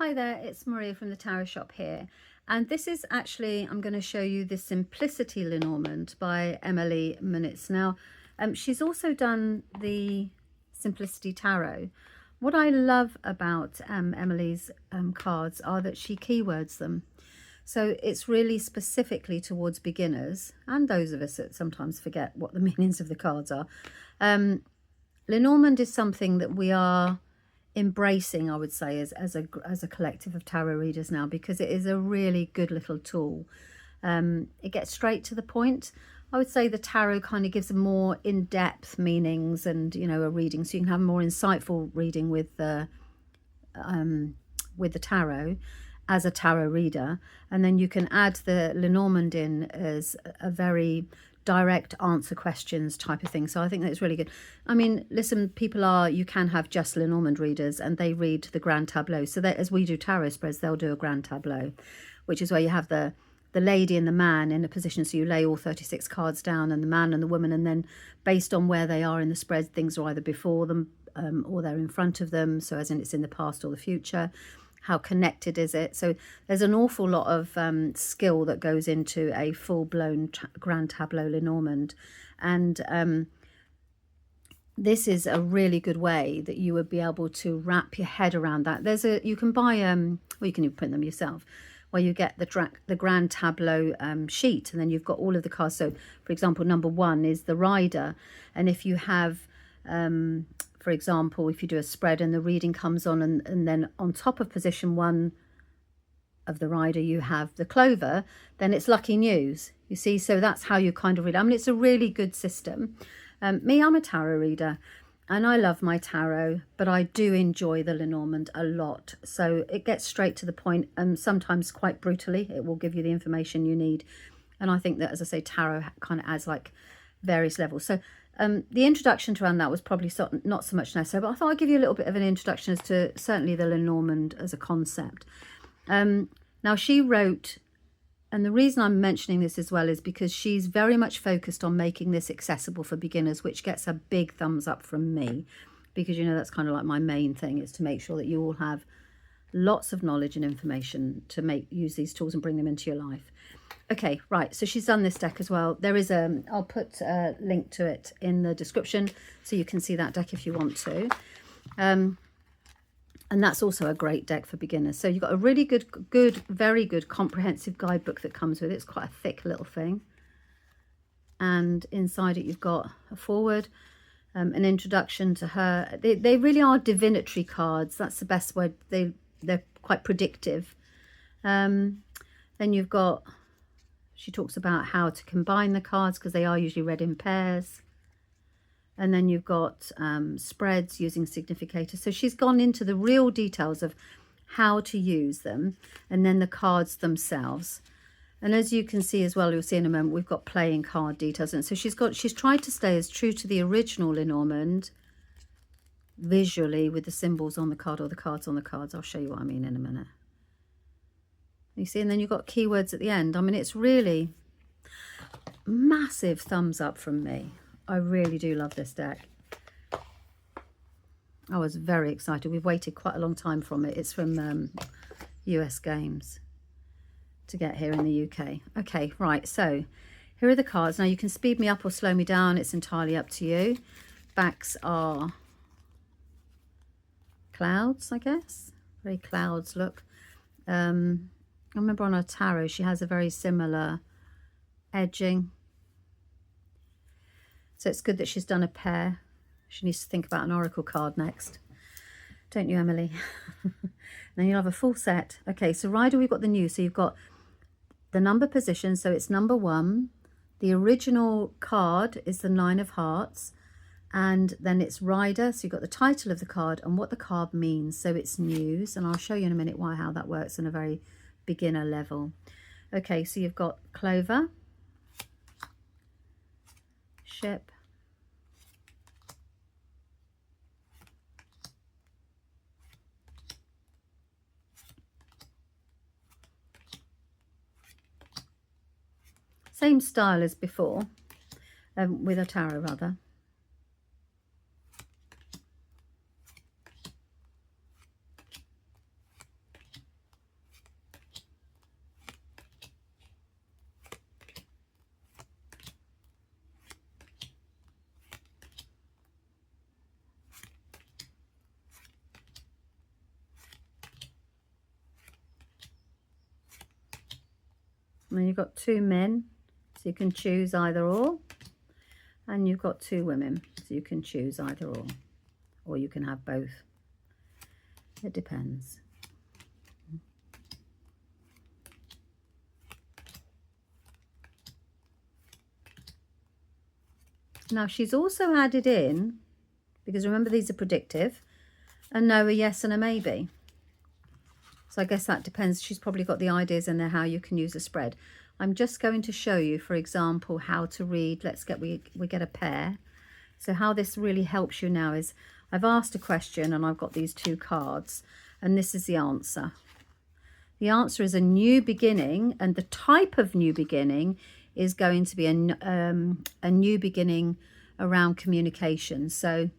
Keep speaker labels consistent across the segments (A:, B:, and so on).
A: Hi there, it's Maria from the Tarot Shop here, and this is actually, I'm going to show you the Simplicity Lenormand by Emily Munitz. Now, she's also done the Simplicity Tarot. What I love about Emily's cards are that she keywords them. So it's really specifically towards beginners and those of us that sometimes forget what the meanings of the cards are. Lenormand is something that we are embracing, I would say, as a collective of tarot readers now, because it is a really good little tool. It gets straight to the point. I would say the tarot kind of gives a more in-depth meanings and, you know, a reading, so you can have a more insightful reading with the tarot as a tarot reader, and then you can add the Lenormand in as a very direct answer questions type of thing. So I think that's really good. I mean, listen, you can have just Lenormand readers and they read the grand tableau. So that as we do tarot spreads, they'll do a grand tableau, which is where you have the lady and the man in a position. So you lay all 36 cards down, and the man and the woman, and then based on where they are in the spread, things are either before them or they're in front of them. So as in it's in the past or the future. How connected is it? So there's an awful lot of skill that goes into a full-blown grand tableau Lenormand, and this is a really good way that you would be able to wrap your head around that. You can buy well, you can even print them yourself, where you get the grand tableau sheet, and then you've got all of the cards. So for example, number 1 is the rider, and if you have for example, if you do a spread and the reading comes on, and then on top of position 1 of the rider you have the clover, then it's lucky news, you see. So that's how you kind of read. I mean, it's a really good system. I'm a tarot reader and I love my tarot, but I do enjoy the Lenormand a lot. So it gets straight to the point, and sometimes quite brutally. It will give you the information you need. And I think that, as I say, tarot kind of adds like various levels. So the introduction to around that was probably not so much necessary, but I thought I'd give you a little bit of an introduction as to certainly the Lenormand as a concept. Now she wrote, and the reason I'm mentioning this as well is because she's very much focused on making this accessible for beginners, which gets a big thumbs up from me, because, you know, that's kind of like my main thing, is to make sure that you all have lots of knowledge and information to use these tools and bring them into your life. Okay, right, so she's done this deck as well. There is I'll put a link to it in the description so you can see that deck if you want to. And that's also a great deck for beginners. So you've got a really very good comprehensive guidebook that comes with it. It's quite a thick little thing. And inside it you've got a foreword, an introduction to her. They really are divinatory cards. That's the best word. They're quite predictive. Then you've got, she talks about how to combine the cards because they are usually read in pairs. And then you've got spreads using significators. So she's gone into the real details of how to use them, and then the cards themselves. And as you can see as well, you'll see in a moment, we've got playing card details. And so she's tried to stay as true to the original Lenormand visually, with the symbols on the card or the cards on the cards. I'll show you what I mean in a minute. You see, and then you've got keywords at the end. I mean, it's really massive thumbs up from me. I really do love this deck. I was very excited. We've waited quite a long time from it. It's from US Games to get here in the UK. Okay, right, so here are the cards. Now you can speed me up or slow me down. It's entirely up to you. Backs are clouds, I guess. Very clouds look. I remember on her tarot, she has a very similar edging. So it's good that she's done a pair. She needs to think about an oracle card next. Don't you, Emily? Then you'll have a full set. Okay, so rider, we've got the new. So you've got the number position. So it's number 1. The original card is the 9 of hearts. And then it's rider. So you've got the title of the card and what the card means. So it's news. And I'll show you in a minute how that works on a very beginner level. Okay, so you've got clover, ship, same style as before, with a tarot rather. And then you've got 2 men, so you can choose either or. And you've got 2 women, so you can choose either or you can have both. It depends. Now she's also added in, because remember these are predictive, a no, a yes and a maybe. So I guess that depends. She's probably got the ideas in there how you can use a spread. I'm just going to show you, for example, how to read. Let's get, we get a pair. So how this really helps you now is I've asked a question and I've got these 2 cards and this is the answer. The answer is a new beginning, and the type of new beginning is going to be a new beginning around communication. So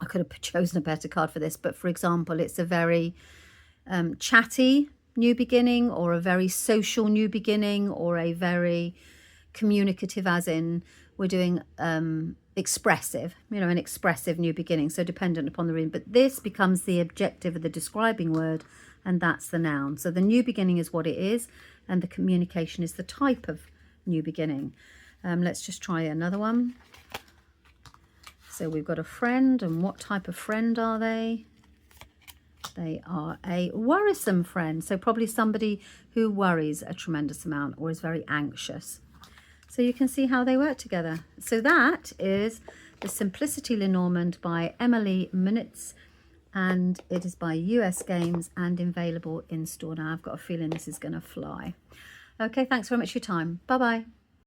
A: I could have chosen a better card for this, but for example, it's a very chatty new beginning, or a very social new beginning, or a very communicative, as in we're doing expressive, you know, an expressive new beginning. So dependent upon the reading, but this becomes the adjective of the describing word, and that's the noun. So the new beginning is what it is, and the communication is the type of new beginning. Let's just try another one. So we've got a friend, and what type of friend are they? They are a worrisome friend, so probably somebody who worries a tremendous amount or is very anxious. So you can see how they work together. So that is the Simplicity Lenormand by Emily Minitz, and it is by US Games and available in store now. I've got a feeling this is going to fly. Okay, thanks very much for your time. Bye-bye.